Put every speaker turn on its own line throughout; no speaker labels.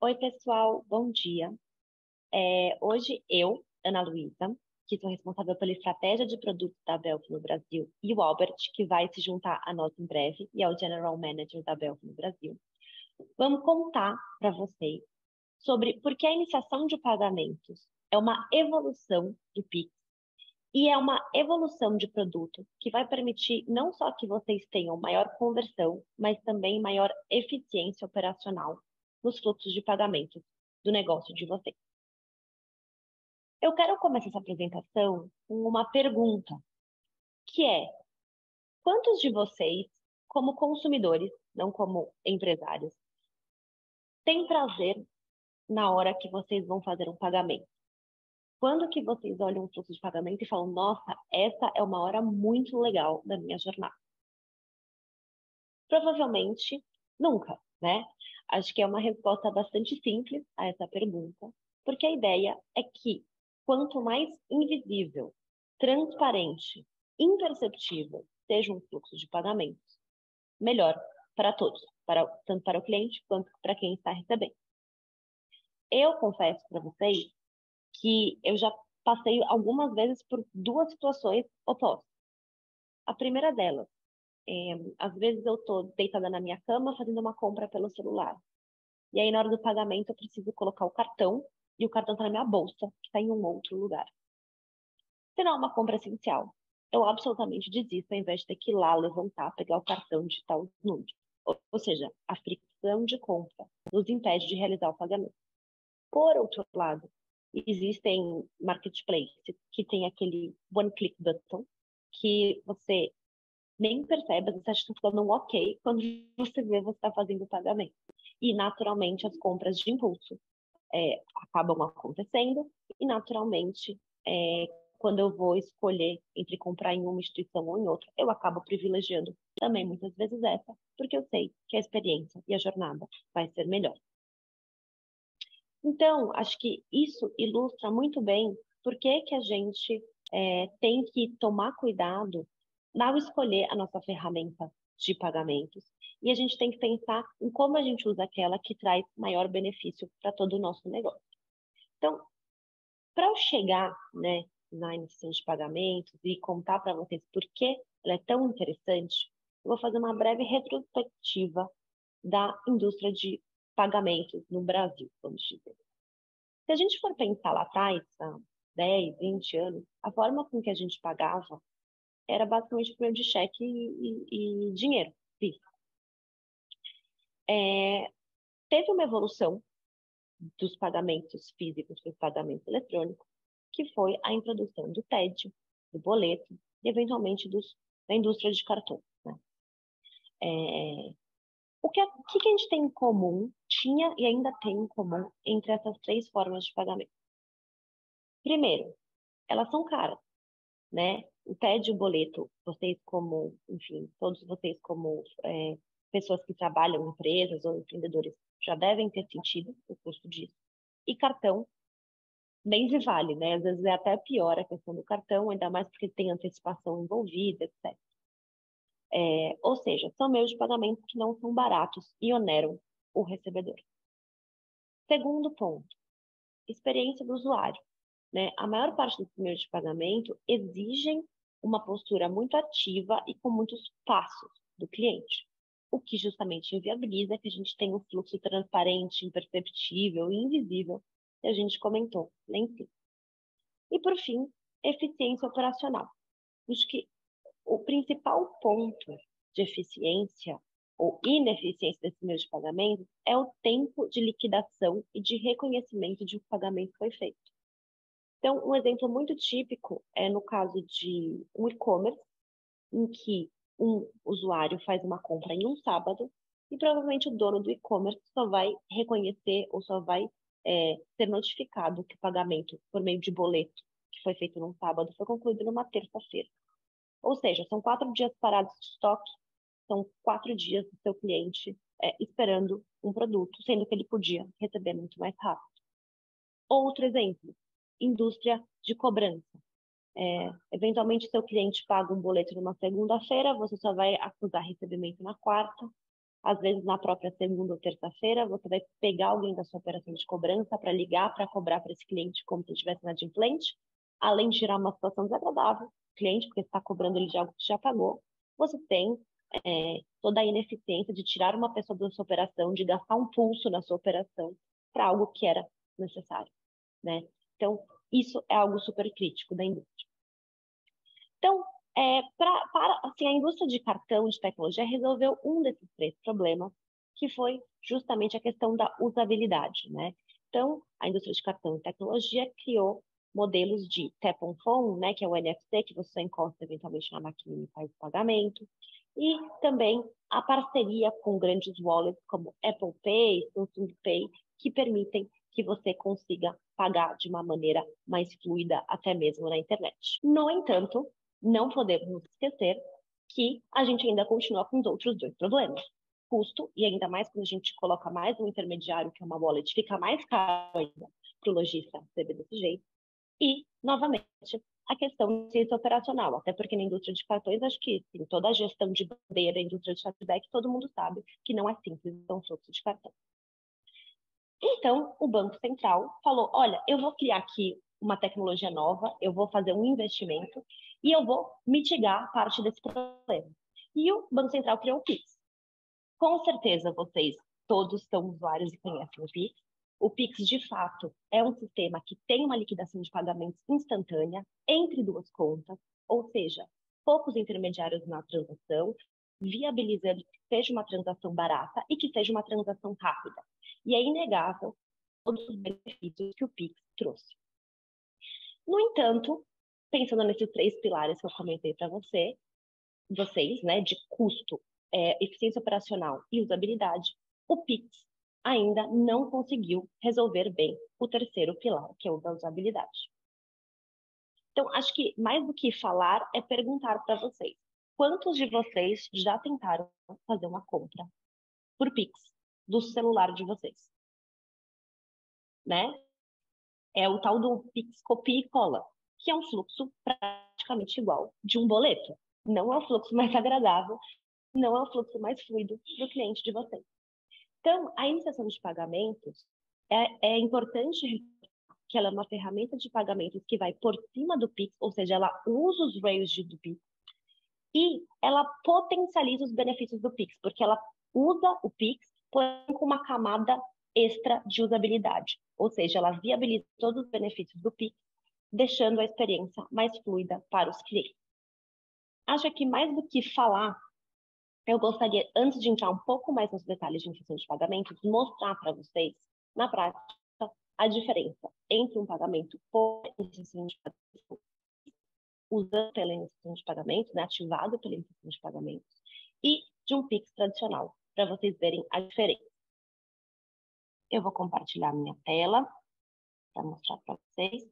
Oi, pessoal, bom dia. Hoje eu, Ana Luísa, que sou responsável pela estratégia de produtos da Belf no Brasil, e o Albert, que vai se juntar a nós em breve, e é o General Manager da Belf no Brasil, vamos contar para vocês sobre por que a iniciação de pagamentos é uma evolução do Pix e é uma evolução de produto que vai permitir não só que vocês tenham maior conversão, mas também maior eficiência operacional nos fluxos de pagamentos do negócio de vocês. Eu quero começar essa apresentação com uma pergunta, que é: quantos de vocês, como consumidores, não como empresários, têm prazer na hora que vocês vão fazer um pagamento? Quando que vocês olham o fluxo de pagamento e falam, nossa, essa é uma hora muito legal da minha jornada? Provavelmente nunca, né? Acho que é uma resposta bastante simples a essa pergunta, porque a ideia é que quanto mais invisível, transparente, imperceptível seja um fluxo de pagamentos, melhor para todos, tanto para o cliente quanto para quem está recebendo. Eu confesso para vocês que eu já passei algumas vezes por duas situações opostas. A primeira delas, às vezes eu estou deitada na minha cama fazendo uma compra pelo celular. E aí, na hora do pagamento, eu preciso colocar o cartão e o cartão está na minha bolsa, que está em um outro lugar. Se não é uma compra essencial, eu absolutamente desisto ao invés de ter que ir lá, levantar, pegar o cartão e digitar os números. Ou seja, a fricção de compra nos impede de realizar o pagamento. Por outro lado, existem marketplaces que tem aquele one-click button que você nem percebe, você acha que está dando um ok quando você vê você está fazendo o pagamento. E, naturalmente, as compras de impulso acabam acontecendo e, naturalmente, quando eu vou escolher entre comprar em uma instituição ou em outra, eu acabo privilegiando também muitas vezes essa, porque eu sei que a experiência e a jornada vai ser melhor. Então, acho que isso ilustra muito bem por que que a gente tem que tomar cuidado ao escolher a nossa ferramenta de pagamentos. E a gente tem que pensar em como a gente usa aquela que traz maior benefício para todo o nosso negócio. Então, para eu chegar, né, na iniciação de pagamentos e contar para vocês por que ela é tão interessante, eu vou fazer uma breve retrospectiva da indústria de pagamentos no Brasil, vamos dizer. Se a gente for pensar lá atrás, há 10, 20 anos, a forma com que a gente pagava era basicamente por meio de cheque e dinheiro físico. Teve uma evolução dos pagamentos físicos para o pagamento eletrônico, que foi a introdução do TED, do boleto e, eventualmente, da indústria de cartões. Né? O que a gente tem em comum, tinha e ainda tem em comum entre essas três formas de pagamento? Primeiro, elas são caras, né? O TED e o boleto, vocês como, enfim, todos vocês como pessoas que trabalham em empresas ou empreendedores já devem ter sentido o custo disso. E cartão, nem se vale, né? Às vezes é até pior a questão do cartão, ainda mais porque tem antecipação envolvida, etc. Ou seja, são meios de pagamento que não são baratos e oneram o recebedor. Segundo ponto, experiência do usuário. Né? A maior parte dos meios de pagamento exigem uma postura muito ativa e com muitos passos do cliente, o que justamente inviabiliza que a gente tenha um fluxo transparente, imperceptível e invisível que a gente comentou lá em cima. E, por fim, eficiência operacional. Acho que o principal ponto de eficiência ou ineficiência desse meio de pagamento é o tempo de liquidação e de reconhecimento de que o pagamento foi feito. Então, um exemplo muito típico é no caso de um e-commerce, em que um usuário faz uma compra em um sábado e provavelmente o dono do e-commerce só vai reconhecer ou só vai ser notificado que o pagamento por meio de boleto que foi feito num sábado foi concluído numa terça-feira. Ou seja, são 4 dias parados de estoque, são 4 dias do seu cliente esperando um produto, sendo que ele podia receber muito mais rápido. Outro exemplo, indústria de cobrança. Eventualmente, seu cliente paga um boleto numa segunda-feira, você só vai acusar recebimento na quarta. Às vezes, na própria segunda ou terça-feira, você vai pegar alguém da sua operação de cobrança para ligar para cobrar para esse cliente como se estivesse inadimplente, além de gerar uma situação desagradável cliente, porque você está cobrando ele de algo que já pagou, você tem toda a ineficiência de tirar uma pessoa da sua operação, de gastar um pulso na sua operação para algo que era necessário, né? Então, isso é algo super crítico da indústria. Então, assim, a indústria de cartão de tecnologia resolveu um desses três problemas, que foi justamente a questão da usabilidade, né? Então, a indústria de cartão de tecnologia criou modelos de Tap on Phone, né, que é o NFC, que você encosta eventualmente na máquina e faz o pagamento, e também a parceria com grandes wallets como Apple Pay, Samsung Pay, que permitem que você consiga pagar de uma maneira mais fluida, até mesmo na internet. No entanto, não podemos esquecer que a gente ainda continua com os outros dois problemas. Custo, e ainda mais quando a gente coloca mais um intermediário, que é uma wallet, fica mais caro ainda para o lojista receber desse jeito. E, novamente, a questão de ciência operacional, até porque na indústria de cartões, acho que sim, toda a gestão de bandeira, indústria de chargeback, todo mundo sabe que não é simples um fluxo de cartão. Então, o Banco Central falou, olha, eu vou criar aqui uma tecnologia nova, eu vou fazer um investimento e eu vou mitigar parte desse problema. E o Banco Central criou o Pix. Com certeza vocês todos são usuários e conhecem o Pix. O Pix, de fato, é um sistema que tem uma liquidação de pagamentos instantânea entre duas contas, ou seja, poucos intermediários na transação, viabilizando que seja uma transação barata e que seja uma transação rápida. E é inegável todos os benefícios que o Pix trouxe. No entanto, pensando nesses três pilares que eu comentei para vocês, né, de custo, eficiência operacional e usabilidade, o Pix ainda não conseguiu resolver bem o terceiro pilar, que é o da usabilidade. Então, acho que mais do que falar é perguntar para vocês. Quantos de vocês já tentaram fazer uma compra por Pix do celular de vocês? Né? É o tal do Pix copia e cola, que é um fluxo praticamente igual de um boleto. Não é o fluxo mais agradável, não é o fluxo mais fluido do cliente de vocês. Então, a iniciação de pagamentos é importante que ela é uma ferramenta de pagamentos que vai por cima do Pix, ou seja, ela usa os rails do Pix e ela potencializa os benefícios do Pix, porque ela usa o Pix, porém com uma camada extra de usabilidade, ou seja, ela viabiliza todos os benefícios do Pix, deixando a experiência mais fluida para os clientes. Acho que mais do que falar, eu gostaria, antes de entrar um pouco mais nos detalhes de iniciação de pagamentos, mostrar para vocês, na prática, a diferença entre um pagamento por iniciação de pagamentos, usando pela iniciação de pagamentos, né, ativado pela iniciação de pagamentos, e de um Pix tradicional, para vocês verem a diferença. Eu vou compartilhar minha tela para mostrar para vocês.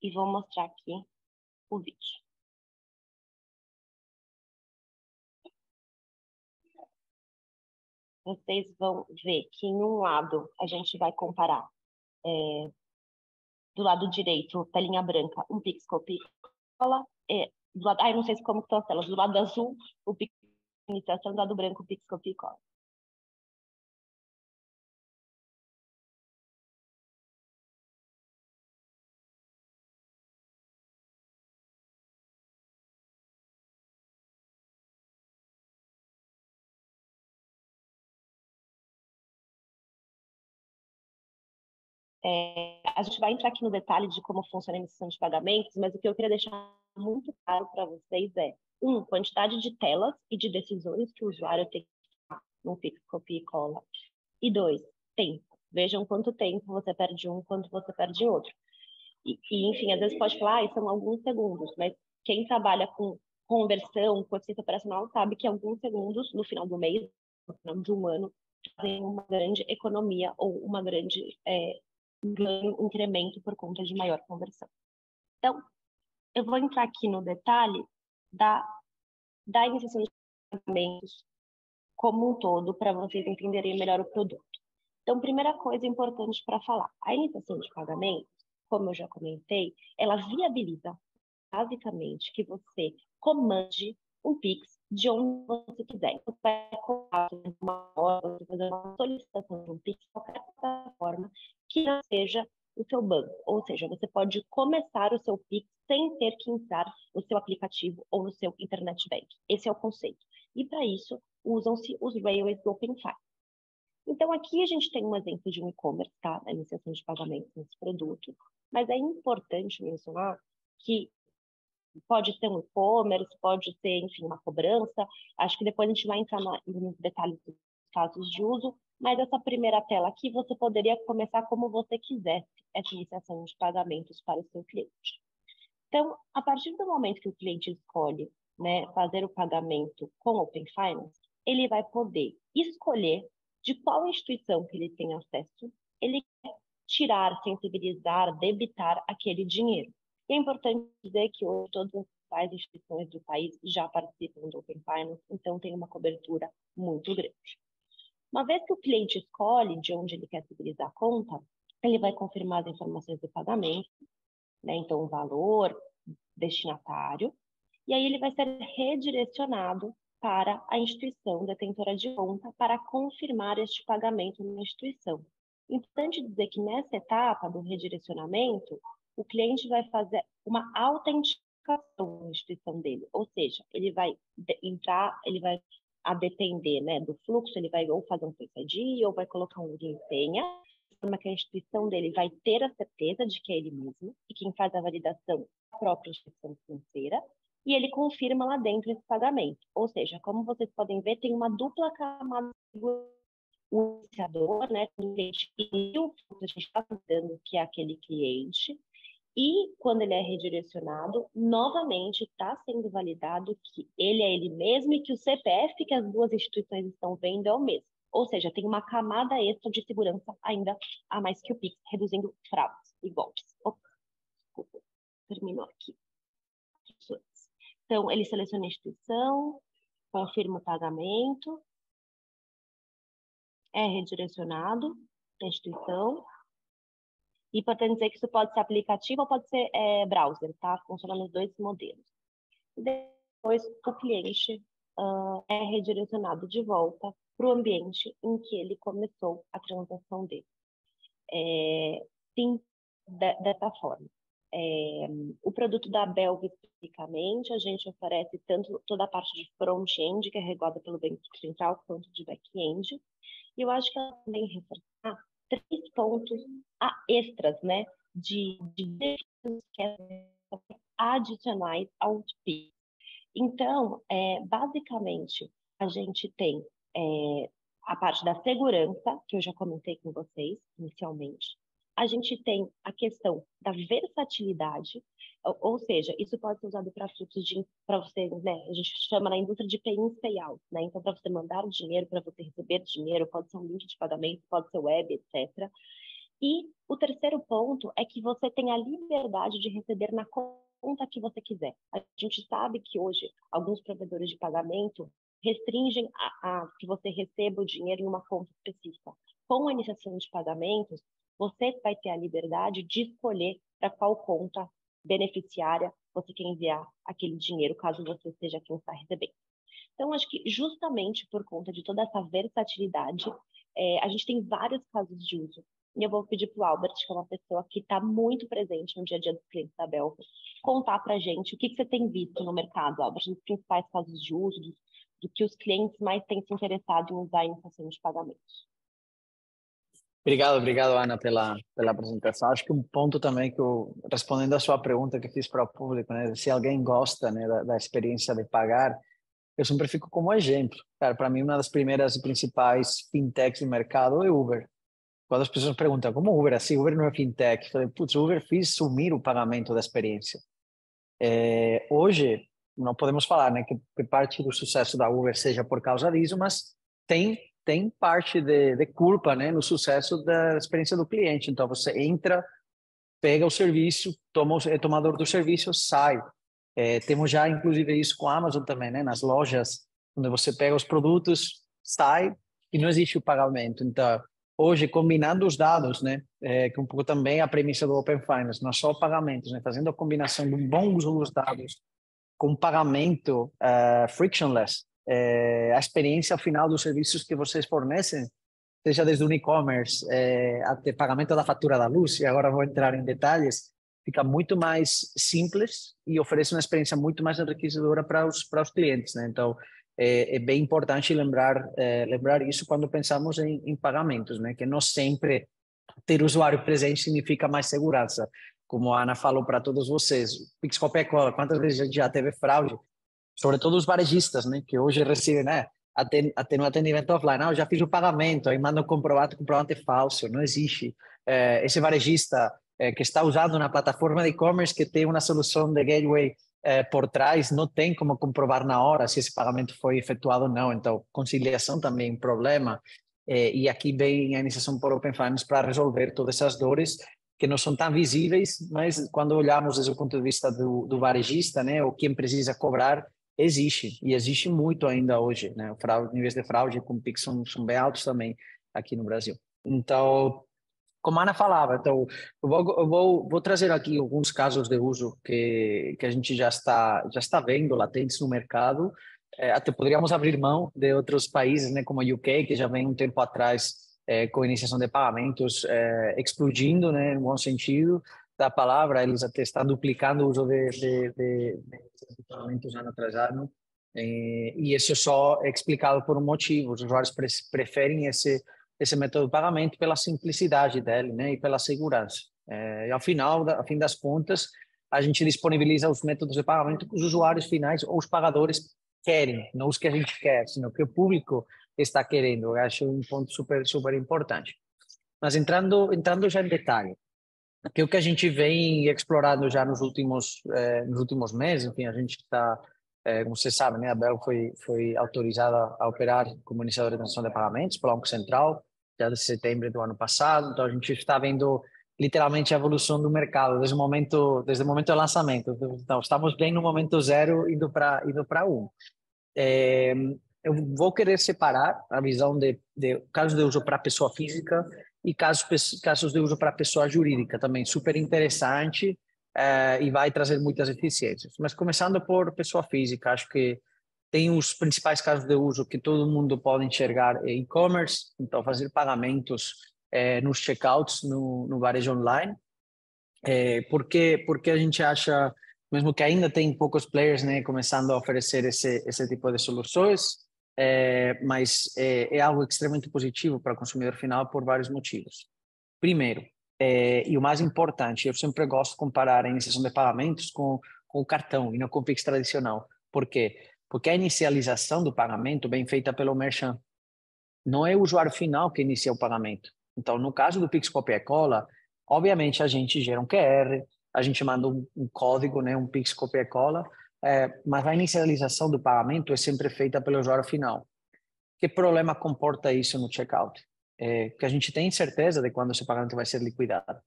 E vou mostrar aqui o vídeo. Vocês vão ver que em um lado a gente vai comparar do lado direito, telinha branca, um Pix copia cola, do lado, não sei como estão as telas, do lado azul, o Pix iniciação, do lado branco, o Pix copia e cola. A gente vai entrar aqui no detalhe de como funciona a emissão de pagamentos, mas o que eu queria deixar muito claro para vocês é, quantidade de telas e de decisões que o usuário tem que tomar no Pix, copia e cola. E 2, tempo. Vejam quanto tempo você perde um, quanto você perde outro. Enfim, às vezes pode falar, são alguns segundos, mas quem trabalha com conversão, com eficiência operacional, sabe que alguns segundos no final do mês, no final de um ano, fazem uma grande economia ou uma grande ganho, incremento por conta de maior conversão. Então, eu vou entrar aqui no detalhe da iniciação de pagamentos como um todo, para vocês entenderem melhor o produto. Então, primeira coisa importante para falar, a iniciação de pagamentos, como eu já comentei, ela viabiliza basicamente que você comande um Pix de onde você quiser. Você vai colocar uma hora, você fazer uma solicitação de um Pix, qualquer plataforma que não seja o seu banco. Ou seja, você pode começar o seu Pix sem ter que entrar no seu aplicativo ou no seu internet bank. Esse é o conceito. E para isso, usam-se os railways do OpenFi. Então, aqui a gente tem um exemplo de um e-commerce, tá? A iniciação de pagamento nesse produto. Mas é importante mencionar que pode ser um e-commerce, pode ser, enfim, uma cobrança. Acho que depois a gente vai entrar nos detalhes dos casos de uso, mas essa primeira tela aqui você poderia começar como você quisesse essa iniciação de pagamentos para o seu cliente. Então, a partir do momento que o cliente escolhe, né, fazer o pagamento com o Open Finance, ele vai poder escolher de qual instituição que ele tem acesso, ele quer tirar, sensibilizar, debitar aquele dinheiro. E é importante dizer que hoje todas as instituições do país já participam do Open Finance, então tem uma cobertura muito grande. Uma vez que o cliente escolhe de onde ele quer sensibilizar a conta, ele vai confirmar as informações do pagamento, né? Então, o valor, destinatário, e aí ele vai ser redirecionado para a instituição detentora de conta para confirmar este pagamento na instituição. Importante dizer que nessa etapa do redirecionamento, o cliente vai fazer uma autenticação na instituição dele, ou seja, ele vai entrar, ele vai, a depender, né, do fluxo, ele vai ou fazer um Face ID ou vai colocar um login e senha, de forma que a instituição dele vai ter a certeza de que é ele mesmo, e quem faz a validação é a própria instituição financeira, e ele confirma lá dentro esse pagamento. Ou seja, como vocês podem ver, tem uma dupla camada de o iniciador, né, o cliente e o que a gente está dando, que é aquele cliente, e quando ele é redirecionado, novamente está sendo validado que ele é ele mesmo e que o CPF que as duas instituições estão vendo é o mesmo. Ou seja, tem uma camada extra de segurança ainda a mais que o Pix, reduzindo fraudes e golpes. Opa, desculpa, terminou aqui. Então, ele seleciona a instituição, confirma o pagamento, é redirecionado à instituição. E importante dizer que isso pode ser aplicativo ou pode ser browser, tá? Funciona nos dois modelos. Depois, o cliente é redirecionado de volta para o ambiente em que ele começou a transação dele. Sim, dessa forma. O produto da Belve, especificamente, a gente oferece tanto toda a parte de front-end, que é regulada pelo Banco Central, quanto de back-end. E eu acho que ela também reforçar 3 pontos extras, né, de adicionais ao PIX. Então, basicamente, a gente tem a parte da segurança, que eu já comentei com vocês inicialmente. A gente tem a questão da versatilidade, ou seja, isso pode ser usado para fluxos de, para você, né? A gente chama na indústria de pay-in, pay-out, né? Então, para você mandar o dinheiro, para você receber dinheiro, pode ser um link de pagamento, pode ser web, etc. E o terceiro ponto é que você tem a liberdade de receber na conta que você quiser. A gente sabe que hoje alguns provedores de pagamento restringem a que você receba o dinheiro em uma conta específica. Com a iniciação de pagamentos, você vai ter a liberdade de escolher para qual conta beneficiária você quer enviar aquele dinheiro, caso você seja quem está recebendo. Então, acho que justamente por conta de toda essa versatilidade, a gente tem vários casos de uso. E eu vou pedir para o Albert, que é uma pessoa que está muito presente no dia a dia dos clientes da Belva, contar para a gente o que você tem visto no mercado, Albert, dos principais casos de uso, do que os clientes mais têm se interessado em usar em iniciação de pagamentos.
Obrigado, Ana, pela apresentação. Acho que um ponto também que respondendo a sua pergunta que fiz para o público, né, se alguém gosta, né, da experiência de pagar, eu sempre fico como exemplo. Cara, para mim, uma das primeiras e principais fintechs do mercado é Uber. Quando as pessoas perguntam como Uber, assim, Uber não é fintech, eu falei, putz, Uber fez sumir o pagamento da experiência. Hoje, não podemos falar, né, que parte do sucesso da Uber seja por causa disso, mas tem parte de culpa, né, no sucesso da experiência do cliente. Então, você entra, pega o serviço, é tomador do serviço, sai. Temos já, inclusive, isso com a Amazon também, né, nas lojas, onde você pega os produtos, sai e não existe o pagamento. Então, hoje, combinando os dados, né, que um pouco também a premissa do Open Finance, não só pagamentos, né, fazendo a combinação de um bom uso dos dados com pagamento frictionless, a experiência final dos serviços que vocês fornecem, seja desde o e-commerce até pagamento da fatura da luz, e agora vou entrar em detalhes, fica muito mais simples e oferece uma experiência muito mais enriquecedora para os clientes, né? Então, é bem importante lembrar isso quando pensamos em pagamentos, né? Que não sempre ter o usuário presente significa mais segurança. Como a Ana falou para todos vocês, Pix qualquer coisa, quantas vezes a gente já teve fraude, sobretudo os varejistas, né? Que hoje recebem, né? Até no atendimento offline, eu já fiz o pagamento, aí manda o comprovante é falso, não existe. Esse varejista que está usando uma plataforma de e-commerce que tem uma solução de gateway por trás, não tem como comprovar na hora se esse pagamento foi efetuado ou não. Então, conciliação também é um problema. E aqui vem a iniciação por Open Finance para resolver todas essas dores que não são tão visíveis, mas quando olhamos desde o ponto de vista do varejista, né, ou quem precisa cobrar, existe, e existe muito ainda hoje, né? Os níveis de fraude com Pix são bem altos também aqui no Brasil. Então, como a Ana falava, então, vou trazer aqui alguns casos de uso que a gente já está vendo latentes no mercado. Até poderíamos abrir mão de outros países, né, como a UK, que já vem um tempo atrás com a iniciação de pagamentos explodindo, né, no bom sentido da palavra. Eles até estão duplicando o uso de pagamentos ano atrás ano. E isso só é explicado por um motivo. Os usuários preferem esse método de pagamento pela simplicidade dele, né, e pela segurança. E ao fim das contas, a gente disponibiliza os métodos de pagamento que os usuários finais ou os pagadores querem, não os que a gente quer, sino que o público está querendo. Eu acho um ponto super, super importante. Mas entrando já em detalhe, que o que a gente vem explorando já nos últimos meses, enfim, a gente está, como você sabe, né, a Bel foi autorizada a operar como iniciadora de transação de pagamentos pelo Banco Central, já de setembro do ano passado. Então a gente está vendo literalmente a evolução do mercado desde o momento do lançamento. Então estamos bem no momento zero indo para um. Eu vou querer separar a visão de casos de uso para pessoa física e casos de uso para pessoa jurídica, também super interessante, e vai trazer muitas eficiências. Mas começando por pessoa física, acho que tem os principais casos de uso que todo mundo pode enxergar: e-commerce, então fazer pagamentos nos checkouts no varejo online. Porque a gente acha, mesmo que ainda tem poucos players, né, começando a oferecer esse tipo de soluções, mas é algo extremamente positivo para o consumidor final por vários motivos. Primeiro, e o mais importante, eu sempre gosto de comparar a iniciação de pagamentos com o cartão e não com o Pix tradicional. Por quê? Porque a inicialização do pagamento bem feita pelo merchant, não é o usuário final que inicia o pagamento. Então, no caso do Pix Copia e Cola, obviamente a gente gera um QR, a gente manda um código, né, um Pix Copia e Cola, mas a inicialização do pagamento é sempre feita pelo usuário final. Que problema comporta isso no checkout? Que a gente tem certeza de quando esse pagamento vai ser liquidado.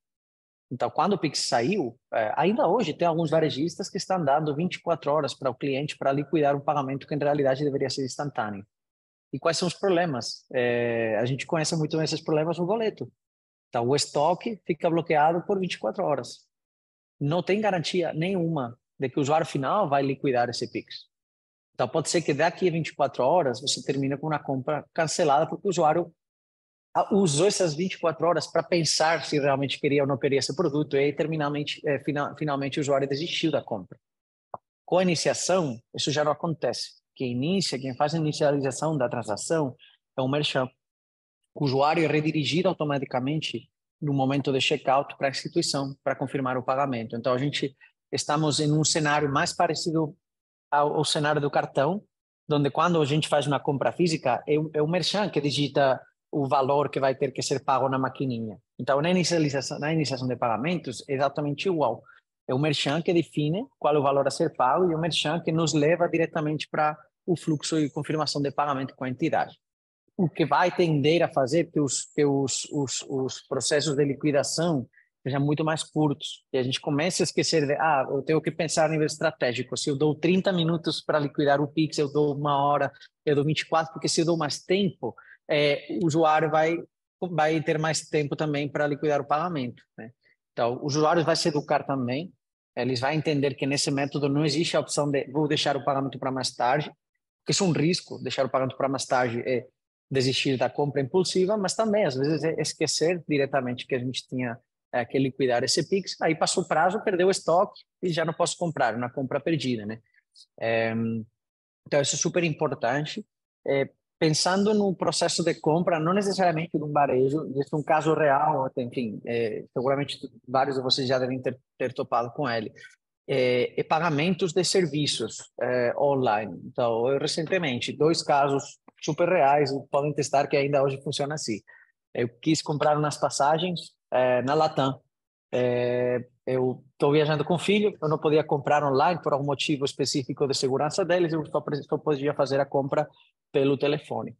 Então, quando o Pix saiu, ainda hoje tem alguns varejistas que estão dando 24 horas para o cliente para liquidar um pagamento que em realidade deveria ser instantâneo. E quais são os problemas? A gente conhece muito bem esses problemas no boleto. Então, o estoque fica bloqueado por 24 horas. Não tem garantia nenhuma de que o usuário final vai liquidar esse Pix. Então, pode ser que daqui a 24 horas você termine com uma compra cancelada porque o usuário usou essas 24 horas para pensar se realmente queria ou não queria esse produto, e aí finalmente o usuário desistiu da compra. Com a iniciação, isso já não acontece. Quem faz a inicialização da transação é o merchant. O usuário é redirigido automaticamente no momento de checkout para a instituição, para confirmar o pagamento. Então, estamos em um cenário mais parecido ao cenário do cartão, onde quando a gente faz uma compra física, é o merchant que digita o valor que vai ter que ser pago na maquininha. Então, na iniciação de pagamentos, é exatamente igual. É o merchant que define qual é o valor a ser pago e o merchant que nos leva diretamente para o fluxo e confirmação de pagamento com a entidade. O que vai tender a fazer que os processos de liquidação sejam muito mais curtos. E a gente começa a esquecer eu tenho que pensar a nível estratégico. Se eu dou 30 minutos para liquidar o Pix, eu dou 1 hora, eu dou 24, porque se eu dou mais tempo, o usuário vai ter mais tempo também para liquidar o pagamento, né? Então, os usuários vão se educar também eles vão entender que nesse método não existe a opção de vou deixar o pagamento para mais tarde, porque isso é um risco, deixar o pagamento para mais tarde é desistir da compra impulsiva, mas também, às vezes, é esquecer diretamente que a gente tinha que liquidar esse Pix, aí passou o prazo, perdeu o estoque e já não posso comprar, uma compra perdida, né? Então, isso é super importante. Pensando no processo de compra, não necessariamente de um varejo, isso é um caso real, enfim, seguramente vários de vocês já devem ter topado com ele. Pagamentos de serviços online. Então, eu recentemente, 2 casos super reais, podem testar que ainda hoje funciona assim. Eu quis comprar umas passagens na Latam. Eu estou viajando com o filho, eu não podia comprar online por algum motivo específico de segurança deles, eu só podia fazer a compra pelo telefone.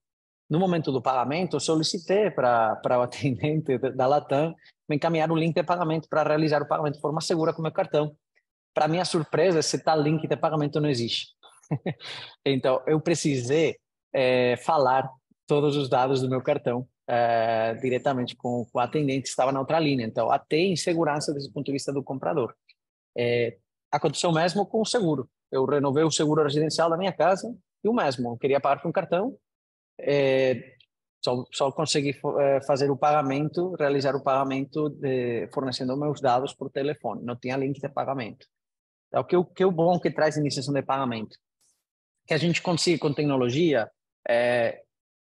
No momento do pagamento, eu solicitei para o atendente da Latam me encaminhar o link de pagamento para realizar o pagamento de forma segura com meu cartão. Para minha surpresa, esse tal link de pagamento não existe. Então, eu precisei falar todos os dados do meu cartão diretamente com o atendente que estava na outra linha. Então, até insegurança desse ponto de vista do comprador. Aconteceu o mesmo com o seguro. Eu renovei o seguro residencial da minha casa e o mesmo. Eu queria pagar com cartão, só consegui fazer o pagamento, realizar o pagamento fornecendo meus dados por telefone. Não tinha link de pagamento. É o bom que traz iniciação de pagamento, que a gente consiga com tecnologia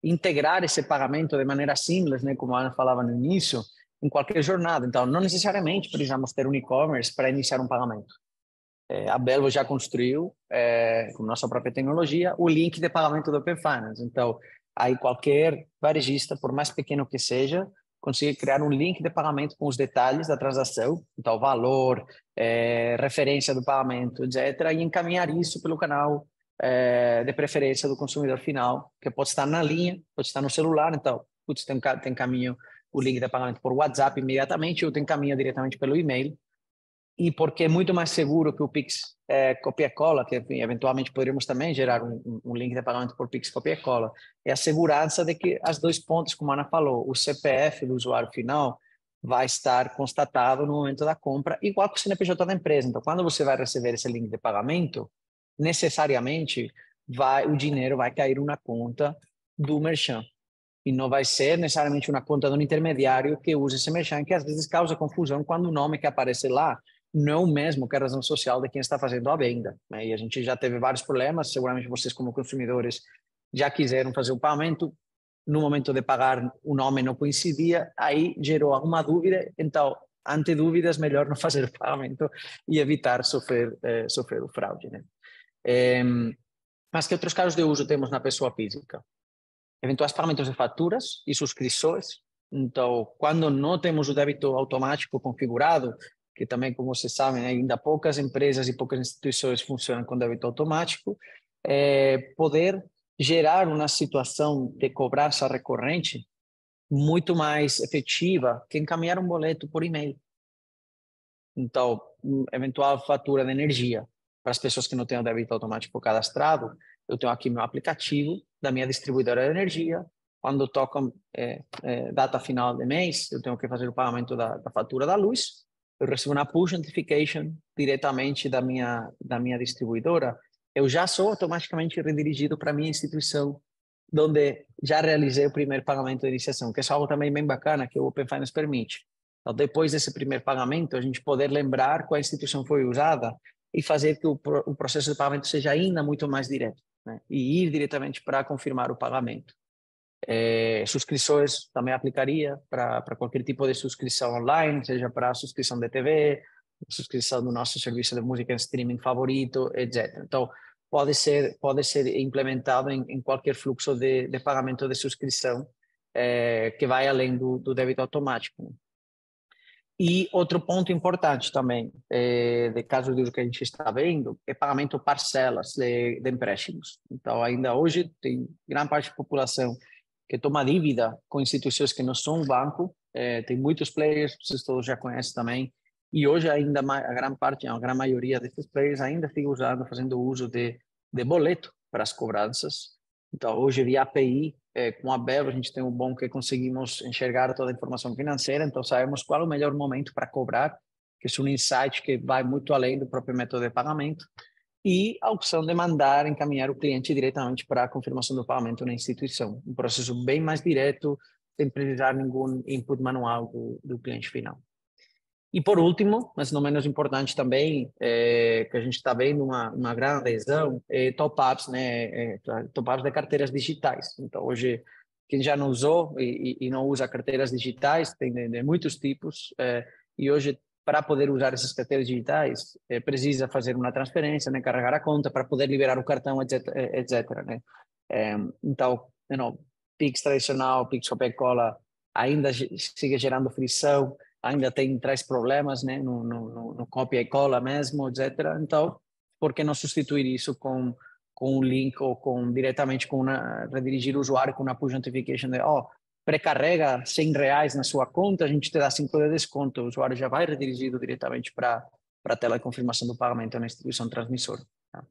integrar esse pagamento de maneira simples, né, como a Ana falava no início, em qualquer jornada. Então, não necessariamente precisamos ter um e-commerce para iniciar um pagamento. A Belvo já construiu, com nossa própria tecnologia, o link de pagamento do Open Finance. Então, aí qualquer varejista, por mais pequeno que seja, consegue criar um link de pagamento com os detalhes da transação, então valor, referência do pagamento, etc., e encaminhar isso pelo canal de preferência do consumidor final, que pode estar na linha, pode estar no celular. Então, putz, tem caminho o link de pagamento por WhatsApp imediatamente, ou tem caminho diretamente pelo e-mail. E porque é muito mais seguro que o Pix copia e cola, que enfim, eventualmente poderíamos também gerar um link de pagamento por Pix copia e cola, é a segurança de que as 2 pontas, como a Ana falou, o CPF do usuário final vai estar constatado no momento da compra, igual que o CNPJ da empresa. Então, quando você vai receber esse link de pagamento, necessariamente o dinheiro vai cair na conta do merchant. E não vai ser necessariamente uma conta de um intermediário que usa esse merchan, que às vezes causa confusão quando o nome que aparece lá não é o mesmo que a razão social de quem está fazendo a venda, né? E a gente já teve vários problemas, seguramente vocês como consumidores já quiseram fazer o pagamento, no momento de pagar o nome não coincidia, aí gerou alguma dúvida, então, ante dúvidas, melhor não fazer o pagamento e evitar sofrer o fraude, né? Mas que outros casos de uso temos na pessoa física? Eventuais pagamentos de faturas e subscrições. Então, quando não temos o débito automático configurado, que também, como vocês sabem, ainda poucas empresas e poucas instituições funcionam com débito automático, poder gerar uma situação de cobrança recorrente muito mais efetiva que encaminhar um boleto por e-mail. Então, eventual fatura de energia para as pessoas que não têm o débito automático cadastrado, eu tenho aqui meu aplicativo da minha distribuidora de energia. Quando toca data final de mês, eu tenho que fazer o pagamento da fatura da luz. Eu recebo uma push notification diretamente da minha distribuidora. Eu já sou automaticamente redirigido para a minha instituição, onde já realizei o primeiro pagamento de iniciação, que é algo também bem bacana que o Open Finance permite. Então, depois desse primeiro pagamento, a gente poder lembrar qual instituição foi usada e fazer que o processo de pagamento seja ainda muito mais direto, né? E ir diretamente para confirmar o pagamento. Subscrições também aplicaria para qualquer tipo de subscrição online, seja para a subscrição de TV, subscrição do nosso serviço de música em streaming favorito, etc. Então, pode ser implementado em qualquer fluxo de pagamento de subscrição que vai além do débito automático, né? E outro ponto importante também, de caso de uso que a gente está vendo, é pagamento parcelas de empréstimos. Então, ainda hoje, tem grande parte da população que toma dívida com instituições que não são um banco, tem muitos players, vocês todos já conhecem também, e hoje ainda a grande maioria desses players ainda fica fazendo uso de boleto para as cobranças. Então, hoje, via API, com a Belvo, a gente tem o bom que conseguimos enxergar toda a informação financeira, então sabemos qual é o melhor momento para cobrar, que é um insight que vai muito além do próprio método de pagamento, e a opção de mandar, encaminhar o cliente diretamente para a confirmação do pagamento na instituição. Um processo bem mais direto, sem precisar nenhum input manual do cliente final. E por último, mas não menos importante também, que a gente está vendo uma grande adesão, top-ups, né? Top-ups de carteiras digitais. Então, hoje, quem já não usou e não usa carteiras digitais, tem de muitos tipos, e hoje, para poder usar essas carteiras digitais, precisa fazer uma transferência, né? Carregar a conta para poder liberar o cartão, etc. Né? Então, Pix tradicional, Pix copia e cola, ainda sigue gerando frição, ainda traz problemas, né, no copia e cola mesmo, etc. Então, por que não substituir isso com um link ou diretamente redirigir o usuário com uma push notification de, precarrega R$100 na sua conta, a gente te dá 5 de desconto, o usuário já vai redirigido diretamente para a tela de confirmação do pagamento na instituição transmissora. Tá?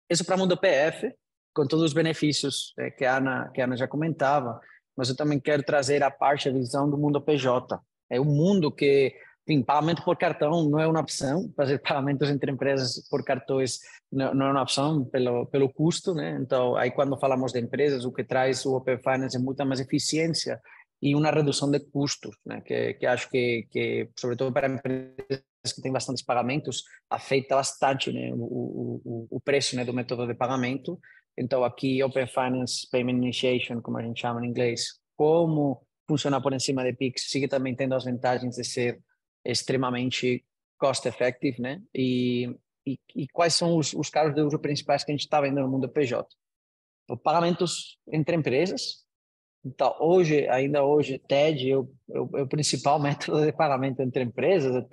Isso para o mundo PF, com todos os benefícios que a Ana já comentava, mas eu também quero trazer a visão do mundo PJ. É um mundo que, enfim, pagamento por cartão não é uma opção, fazer pagamentos entre empresas por cartões não é uma opção pelo custo, né? Então, aí quando falamos de empresas, o que traz o Open Finance é muita mais eficiência e uma redução de custos, né? Que acho que sobretudo para empresas que têm bastantes pagamentos, afeta bastante, né, o preço, né, do método de pagamento. Então, aqui, Open Finance Payment Initiation, como a gente chama em inglês, como funciona por cima de Pix, sigue também tendo as vantagens de ser extremamente cost-effective, né? E quais são os casos de uso principais que a gente está vendo no mundo PJ? Então, pagamentos entre empresas. Então, ainda hoje, TED é o principal método de pagamento entre empresas.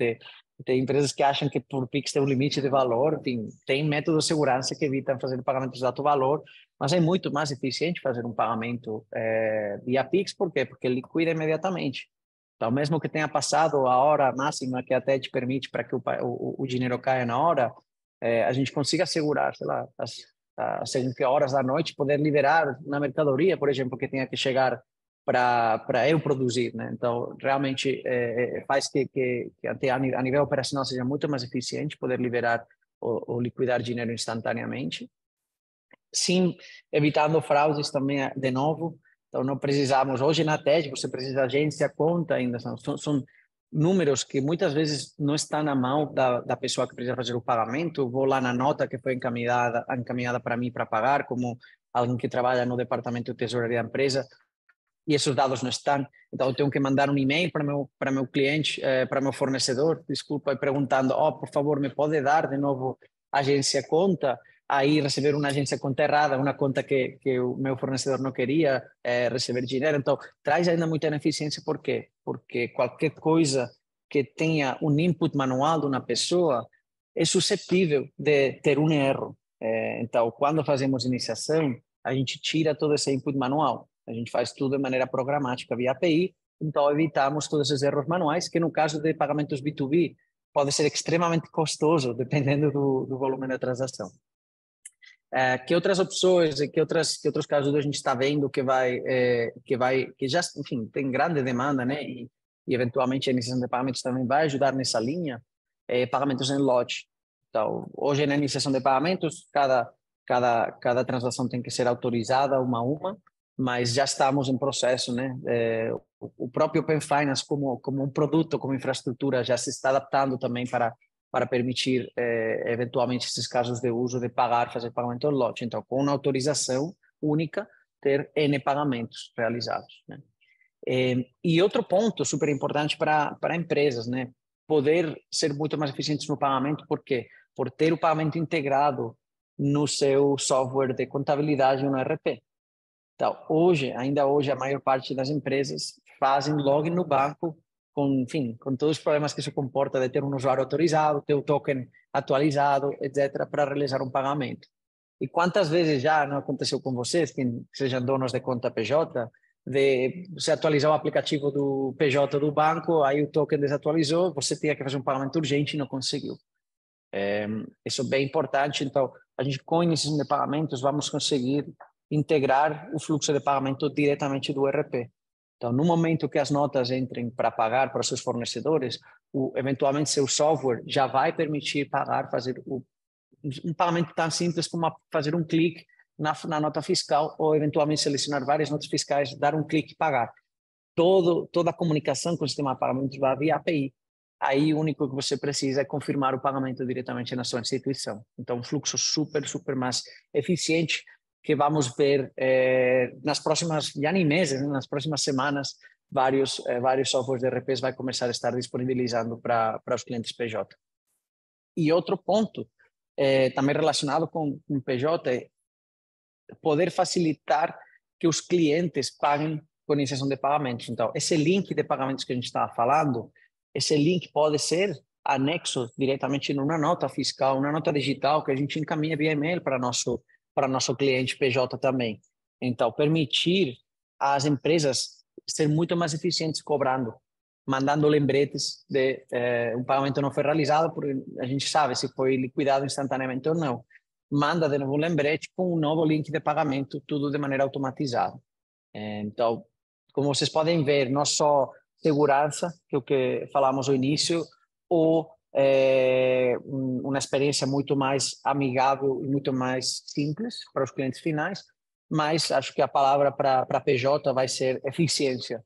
Tem empresas que acham que por Pix tem um limite de valor, enfim, tem métodos de segurança que evitam fazer pagamentos de alto valor, mas é muito mais eficiente fazer um pagamento via Pix, por quê? Porque liquida imediatamente. Então, mesmo que tenha passado a hora máxima que a TED permite para que o dinheiro caia na hora, a gente consiga assegurar, sei lá, às que horas da noite, poder liberar na mercadoria, por exemplo, que tenha que chegar para eu produzir, né? Então, realmente faz que até a nível operacional seja muito mais eficiente poder liberar ou liquidar dinheiro instantaneamente. Sim, evitando fraudes também, de novo. Então, não precisamos, hoje na TED, você precisa de agência, conta ainda, são números que muitas vezes não estão na mão da pessoa que precisa fazer o pagamento. Vou lá na nota que foi encaminhada para mim para pagar, como alguém que trabalha no departamento de tesouraria da empresa, e esses dados não estão. Então, eu tenho que mandar um e-mail para meu cliente, para meu fornecedor, desculpa, perguntando, por favor, me pode dar de novo agência conta? Aí receber uma agência conta errada, uma conta que o meu fornecedor não queria receber dinheiro. Então, traz ainda muita ineficiência. Por quê? Porque qualquer coisa que tenha um input manual de uma pessoa é suscetível de ter um erro. Então, quando fazemos iniciação, a gente tira todo esse input manual. A gente faz tudo de maneira programática via API, então evitamos todos esses erros manuais, que no caso de pagamentos B2B pode ser extremamente custoso, dependendo do volume da transação. Que outras opções, que outros casos a gente está vendo que já, enfim, tem grande demanda, né? E eventualmente a iniciação de pagamentos também vai ajudar nessa linha, pagamentos em lote. Então, hoje na iniciação de pagamentos, cada transação tem que ser autorizada uma a uma, mas já estamos em processo, né? O próprio Open Finance como um produto, como infraestrutura, já se está adaptando também para permitir, eventualmente, esses casos de uso de fazer pagamento em lote. Então, com uma autorização única, ter N pagamentos realizados, né? E outro ponto super importante para empresas, né? Poder ser muito mais eficientes no pagamento, por quê? Por ter o pagamento integrado no seu software de contabilidade no ERP. Então, ainda hoje, a maior parte das empresas fazem login no banco enfim, com todos os problemas que isso comporta de ter um usuário autorizado, ter o token atualizado, etc., para realizar um pagamento. E quantas vezes já não aconteceu com vocês, que sejam donos de conta PJ, de você atualizar o aplicativo do PJ do banco, aí o token desatualizou, você tinha que fazer um pagamento urgente e não conseguiu. Isso é bem importante. Então, a gente, com iniciação de pagamentos, vamos conseguir integrar o fluxo de pagamento diretamente do ERP. Então, no momento que as notas entrem para pagar para seus fornecedores, eventualmente seu software já vai permitir pagar, fazer um pagamento tão simples como fazer um clique na nota fiscal ou eventualmente selecionar várias notas fiscais, dar um clique e pagar. Toda a comunicação com o sistema de pagamentos vai via API. Aí o único que você precisa é confirmar o pagamento diretamente na sua instituição. Então, um fluxo super, super mais eficiente que vamos ver nas próximas, já nem meses, né, nas próximas semanas, vários softwares de ERPs vai começar a estar disponibilizando para os clientes PJ. E outro ponto, também relacionado com o PJ, é poder facilitar que os clientes paguem com iniciação de pagamentos. Então, esse link de pagamentos que a gente estava falando, esse link pode ser anexo diretamente numa nota fiscal, uma nota digital que a gente encaminha via e-mail para nosso cliente PJ também. Então, permitir às empresas ser muito mais eficientes cobrando, mandando lembretes de um pagamento não foi realizado, porque a gente sabe se foi liquidado instantaneamente ou não. Manda de novo um lembrete com um novo link de pagamento, tudo de maneira automatizada. Então, como vocês podem ver, não só segurança, que é o que falamos no início, ou uma experiência muito mais amigável e muito mais simples para os clientes finais, mas acho que a palavra para PJ vai ser eficiência.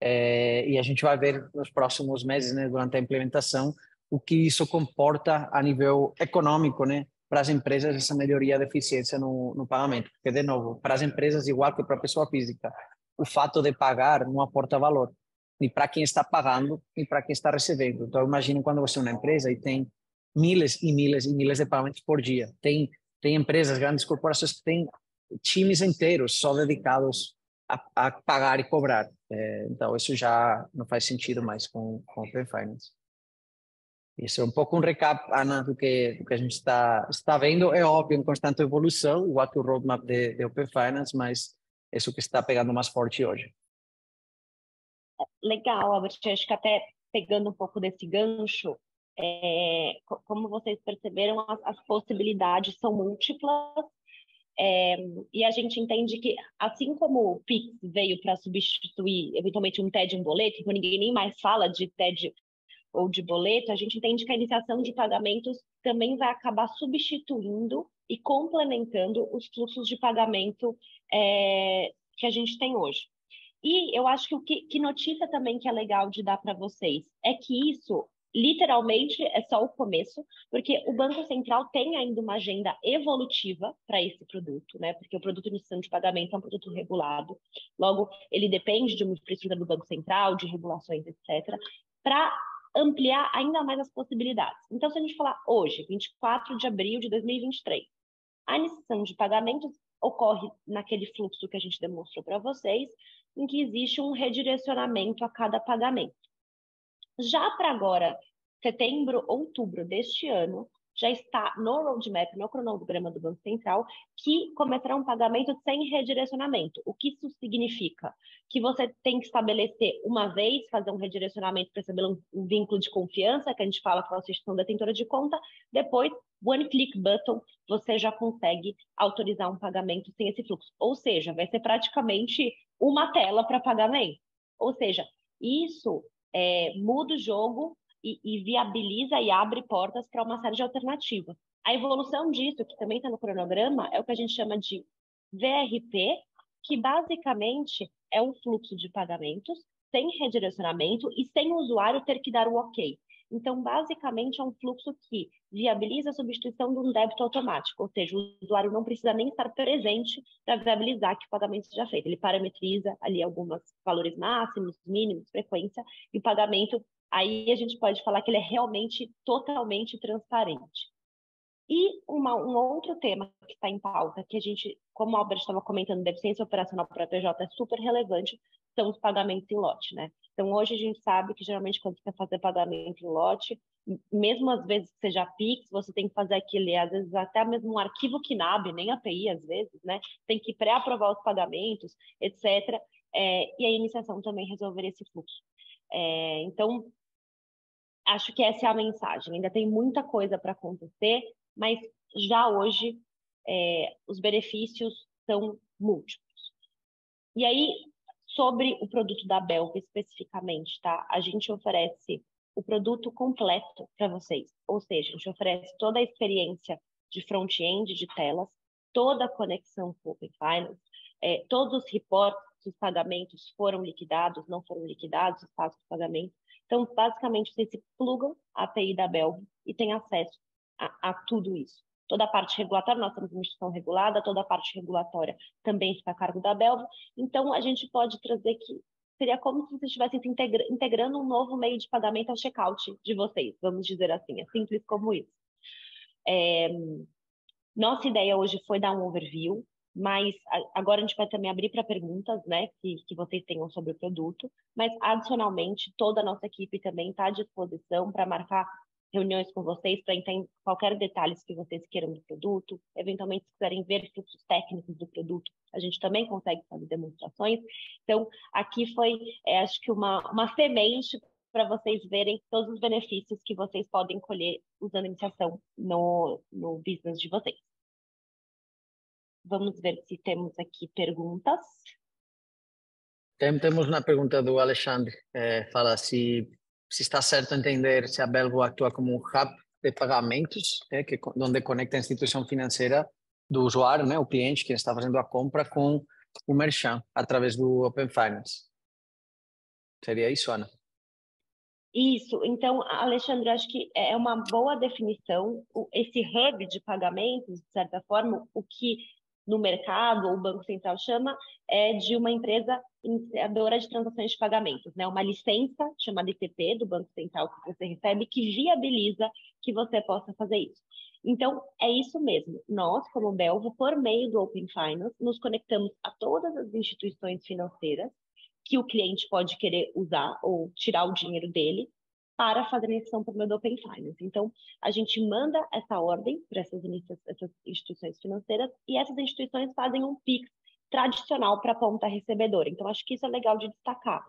E a gente vai ver nos próximos meses, né, durante a implementação, o que isso comporta a nível econômico, né, para as empresas, essa melhoria da eficiência no pagamento. Porque, de novo, para as empresas, igual que para a pessoa física, o fato de pagar não aporta valor, nem para quem está pagando, nem para quem está recebendo. Então, imagine quando você é uma empresa e tem milhares e milhares e milhares de pagamentos por dia. Tem empresas, grandes corporações que têm times inteiros só dedicados a pagar e cobrar. Então, isso já não faz sentido mais com o Open Finance. Isso é um pouco um recap, Ana, do que a gente está vendo. É óbvio, em constante evolução, igual que o roadmap de Open Finance, mas isso que está pegando mais forte hoje.
Legal, Albert. Acho que até pegando um pouco desse gancho, como vocês perceberam, as possibilidades são múltiplas. E a gente entende que, assim como o Pix veio para substituir, eventualmente, um TED e um boleto, então ninguém nem mais fala de TED ou de boleto, a gente entende que a iniciação de pagamentos também vai acabar substituindo e complementando os fluxos de pagamento que a gente tem hoje. E eu acho que notícia também que é legal de dar para vocês é que isso literalmente é só o começo, porque o Banco Central tem ainda uma agenda evolutiva para esse produto, né? Porque o produto de iniciação de pagamento é um produto regulado, logo ele depende de uma infraestrutura do Banco Central, de regulações, etc., para ampliar ainda mais as possibilidades. Então, se a gente falar hoje, 24 de abril de 2023, a iniciação de pagamentos ocorre naquele fluxo que a gente demonstrou para vocês, em que existe um redirecionamento a cada pagamento. Já para agora, setembro, outubro deste ano, já está no roadmap, no cronograma do Banco Central, que começará um pagamento sem redirecionamento. O que isso significa? Que você tem que estabelecer uma vez, fazer um redirecionamento para estabelecer um vínculo de confiança, que a gente fala com a instituição detentora de conta, depois, one click button, você já consegue autorizar um pagamento sem esse fluxo. Ou seja, vai ser praticamente uma tela para pagamento. Ou seja, isso muda o jogo e viabiliza e abre portas para uma série de alternativas. A evolução disso, que também está no cronograma, é o que a gente chama de VRP, que basicamente é um fluxo de pagamentos sem redirecionamento e sem o usuário ter que dar o OK. Então, basicamente, é um fluxo que viabiliza a substituição de um débito automático, ou seja, o usuário não precisa nem estar presente para viabilizar que o pagamento seja feito. Ele parametriza ali alguns valores máximos, mínimos, frequência, e o pagamento, aí a gente pode falar que ele é realmente totalmente transparente. E um outro tema que está em pauta, que a gente, como o Albert estava comentando, deficiência operacional para a PJ é super relevante, são os pagamentos em lote, né? Então, hoje a gente sabe que, geralmente, quando você quer fazer pagamento em lote, mesmo às vezes que seja Pix, você tem que fazer aquele, às vezes, até mesmo um arquivo KNAB, nem API, às vezes, né? Tem que pré-aprovar os pagamentos, etc. E a iniciação também resolver esse fluxo. Então, acho que essa é a mensagem. Ainda tem muita coisa para acontecer, mas já hoje os benefícios são múltiplos. E aí, Sobre o produto da Belva especificamente, tá? A gente oferece o produto completo para vocês. Ou seja, a gente oferece toda a experiência de front-end, de telas, toda a conexão com o Open Finance, todos os reportes, os pagamentos foram liquidados, não foram liquidados, os passos de pagamento. Então, basicamente, vocês se plugam a API da Belva e têm acesso a tudo isso. Toda a parte regulatória, nós temos uma instituição regulada, toda a parte regulatória também fica a cargo da Belva. Então, a gente pode trazer que seria como se vocês estivessem integrando um novo meio de pagamento ao checkout de vocês, vamos dizer assim, é simples como isso. Nossa ideia hoje foi dar um overview, mas agora a gente vai também abrir para perguntas, né, que vocês tenham sobre o produto, mas adicionalmente toda a nossa equipe também está à disposição para marcar reuniões com vocês para entender qualquer detalhe que vocês queiram do produto, eventualmente se quiserem ver fluxos técnicos do produto, a gente também consegue fazer demonstrações. Então, aqui foi, acho que uma semente para vocês verem todos os benefícios que vocês podem colher usando a iniciação no business de vocês. Vamos ver se temos aqui perguntas.
Temos uma pergunta do Alexandre, fala se está certo entender se a Belvo atua como um hub de pagamentos, onde conecta a instituição financeira do usuário, né, o cliente que está fazendo a compra, com o merchant através do Open Finance. Seria isso, Ana?
Isso. Então, Alexandre, acho que é uma boa definição. Esse hub de pagamentos, de certa forma, o que no mercado ou o Banco Central chama é de uma empresa iniciadora de transações de pagamentos, né? Uma licença chamada ITP do Banco Central que você recebe que viabiliza que você possa fazer isso. Então, é isso mesmo. Nós, como Belvo, por meio do Open Finance, nos conectamos a todas as instituições financeiras que o cliente pode querer usar ou tirar o dinheiro dele para fazer a iniciação por meio do Open Finance. Então, a gente manda essa ordem para essas instituições financeiras e essas instituições fazem um PIX tradicional para a ponta recebedora. Então, acho que isso é legal de destacar.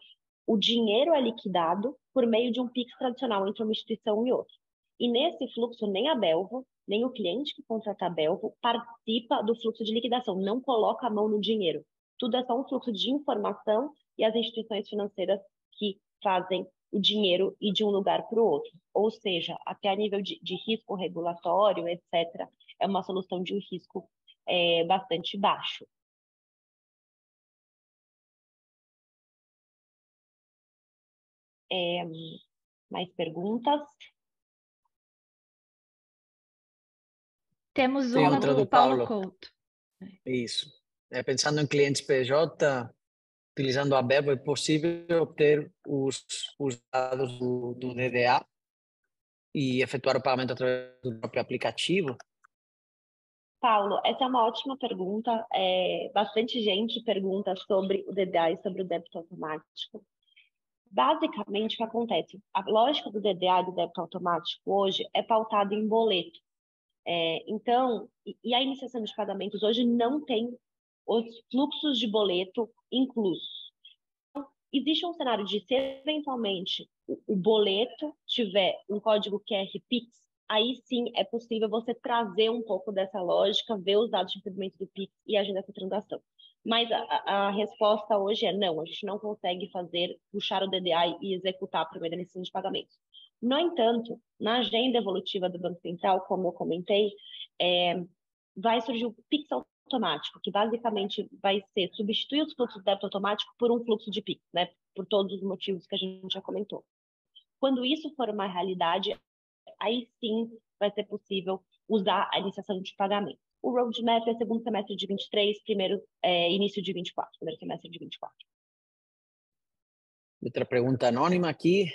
O dinheiro é liquidado por meio de um PIX tradicional entre uma instituição e outra. E nesse fluxo, nem a Belvo, nem o cliente que contrata a Belvo participa do fluxo de liquidação, não coloca a mão no dinheiro. Tudo é só um fluxo de informação e as instituições financeiras que fazem o dinheiro ir de um lugar para o outro. Ou seja, até a nível de risco regulatório, etc., é uma solução de um risco bastante baixo. Mais perguntas?
Temos
Tem
uma
outra
do
do
Paulo
Paulo.
Couto.
Isso. Pensando em clientes PJ, utilizando a Belvo, é possível obter os dados do DDA e efetuar o pagamento através do próprio aplicativo?
Paulo, essa é uma ótima pergunta. Bastante gente pergunta sobre o DDA e sobre o débito automático. Basicamente, o que acontece? A lógica do DDA e do débito automático hoje é pautada em boleto. Então, e a iniciação de pagamentos hoje não tem os fluxos de boleto inclusos. Então, existe um cenário de, se eventualmente o boleto tiver um código QR Pix, aí sim é possível você trazer um pouco dessa lógica, ver os dados de recebimento do Pix e agenda essa transação. Mas a resposta hoje é não, a gente não consegue puxar o DDA e executar por meio da iniciação de pagamentos. No entanto, na agenda evolutiva do Banco Central, como eu comentei, vai surgir o Pix automático, que basicamente vai ser substituir os fluxos de débito automático por um fluxo de Pix, né? Por todos os motivos que a gente já comentou. Quando isso for uma realidade, aí sim vai ser possível usar a iniciação de pagamento. O roadmap é segundo semestre de 23, início de 24, primeiro semestre de 24.
Outra pergunta anônima aqui,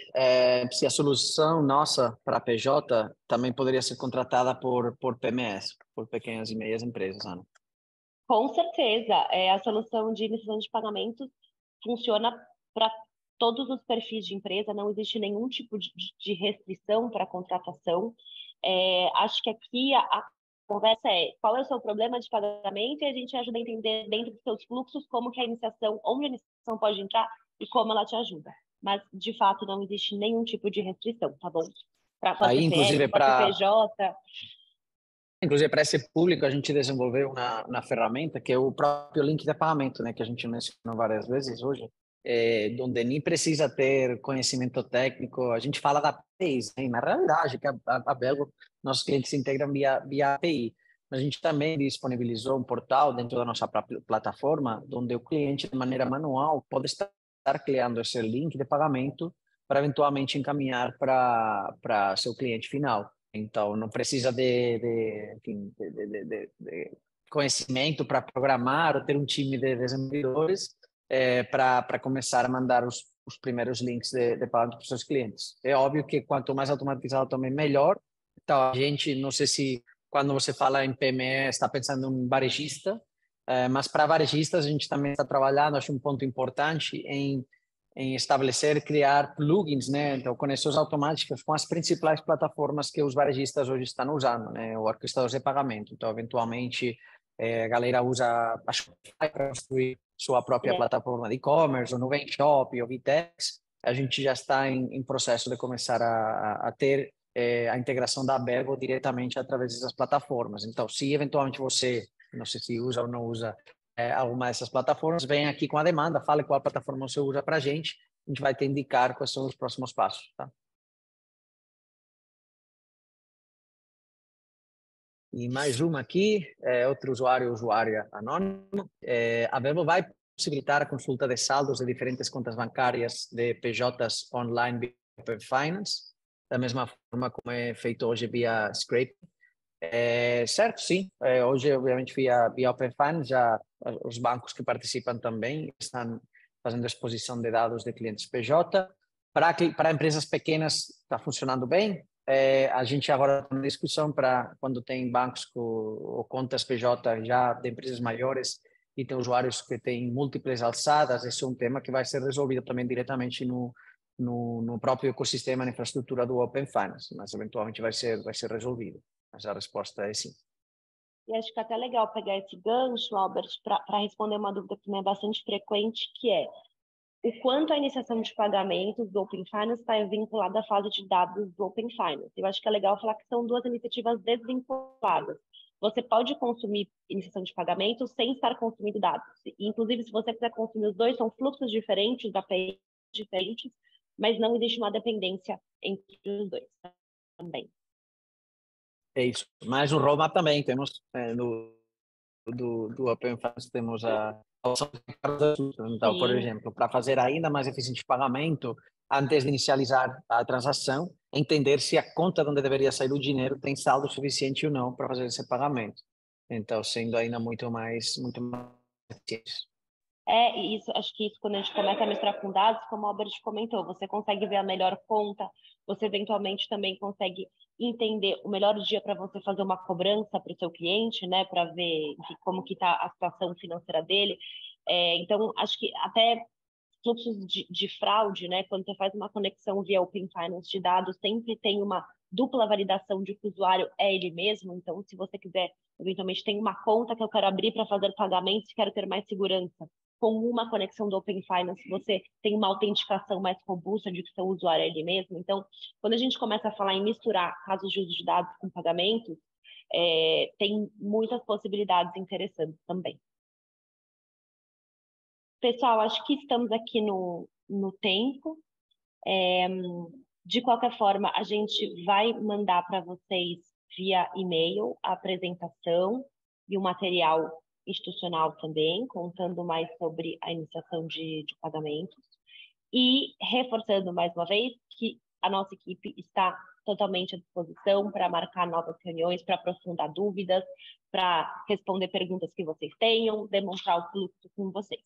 se a solução nossa para a PJ também poderia ser contratada por PMS, por pequenas e médias empresas, Ana?
Com certeza, a solução de iniciação de pagamentos funciona para todos os perfis de empresa, não existe nenhum tipo de restrição para contratação. Acho que aqui a conversa é qual é o seu problema de pagamento e a gente ajuda a entender dentro dos seus fluxos como que a iniciação, onde a iniciação pode entrar e como ela te ajuda. Mas, de fato, não existe nenhum tipo de restrição, tá bom? Pode ser
inclusive
pode ser PJ.
Inclusive, para esse público, a gente desenvolveu uma ferramenta que é o próprio link de pagamento, né, que a gente mencionou várias vezes hoje, onde nem precisa ter conhecimento técnico. A gente fala da APIs, né? Na realidade, que a Belgo, nossos clientes se integram via API. Mas a gente também disponibilizou um portal dentro da nossa própria plataforma, onde o cliente, de maneira manual, pode estar criando esse link de pagamento para eventualmente encaminhar para seu cliente final. Então, não precisa enfim, de conhecimento para programar ou ter um time de desenvolvedores para começar a mandar os primeiros links de pagamento para os seus clientes. É óbvio que quanto mais automatizado também, melhor. Então, a gente, não sei se quando você fala em PME, está pensando em um varejista, mas para varejistas a gente também está trabalhando, acho um ponto importante, em estabelecer, criar plugins, né? Então, conexões automáticas com as principais plataformas que os varejistas hoje estão usando, né? O orquestrador de pagamento. Então, eventualmente, a galera usa a Shopify para construir sua própria plataforma de e-commerce, ou Nuvem Shop, ou Vitex. A gente já está em processo de começar a ter a integração da Bergo diretamente através dessas plataformas. Então, se eventualmente você, não sei se usa ou não usa alguma dessas plataformas, vem aqui com a demanda, fale qual plataforma você usa para a gente vai te indicar quais são os próximos passos, tá? E mais uma aqui, outro usuária anônimo. A Verbo vai possibilitar a consulta de saldos de diferentes contas bancárias de PJs online via Open Finance, da mesma forma como é feito hoje via Scrape. Certo, sim. Hoje, obviamente, via Open Finance, já os bancos que participam também estão fazendo exposição de dados de clientes PJ. Para empresas pequenas, está funcionando bem. A gente agora está na discussão para quando tem bancos ou contas PJ já de empresas maiores e tem usuários que têm múltiplas alçadas. Esse é um tema que vai ser resolvido também diretamente no próprio ecossistema, na infraestrutura do Open Finance, mas eventualmente vai ser resolvido. Mas a resposta é sim.
E acho que é até legal pegar esse gancho, Albert, para responder uma dúvida que também é bastante frequente, que é o quanto a iniciação de pagamentos do Open Finance está vinculada à fase de dados do Open Finance. Eu acho que é legal falar que são duas iniciativas desvinculadas. Você pode consumir iniciação de pagamentos sem estar consumindo dados. E, inclusive, se você quiser consumir os dois, são fluxos diferentes, APIs diferentes, mas não existe uma dependência entre os dois também.
É isso. Mas o Roma também temos do Open Finance temos a opção de então, por exemplo, para fazer ainda mais eficiente o pagamento, antes de inicializar a transação, entender se a conta onde deveria sair o dinheiro tem saldo suficiente ou não para fazer esse pagamento. Então, sendo ainda muito mais eficiente.
Isso, acho que isso, quando a gente começa a misturar com dados, como o Albert comentou, você consegue ver a melhor conta, você eventualmente também consegue entender o melhor dia para você fazer uma cobrança para o seu cliente, né, para ver como que está a situação financeira dele. Então, acho que até fluxos de fraude, né, quando você faz uma conexão via Open Finance de dados, sempre tem uma dupla validação de que o usuário é ele mesmo. Então, se você quiser, eventualmente, tem uma conta que eu quero abrir para fazer pagamentos e quero ter mais segurança com uma conexão do Open Finance, você tem uma autenticação mais robusta de que seu usuário é ele mesmo. Então, quando a gente começa a falar em misturar casos de uso de dados com pagamentos, tem muitas possibilidades interessantes também. Pessoal, acho que estamos aqui no tempo. De qualquer forma, a gente vai mandar para vocês via e-mail a apresentação e o material institucional também, contando mais sobre a iniciação de pagamentos. E reforçando mais uma vez que a nossa equipe está totalmente à disposição para marcar novas reuniões, para aprofundar dúvidas, para responder perguntas que vocês tenham, demonstrar o fluxo com vocês.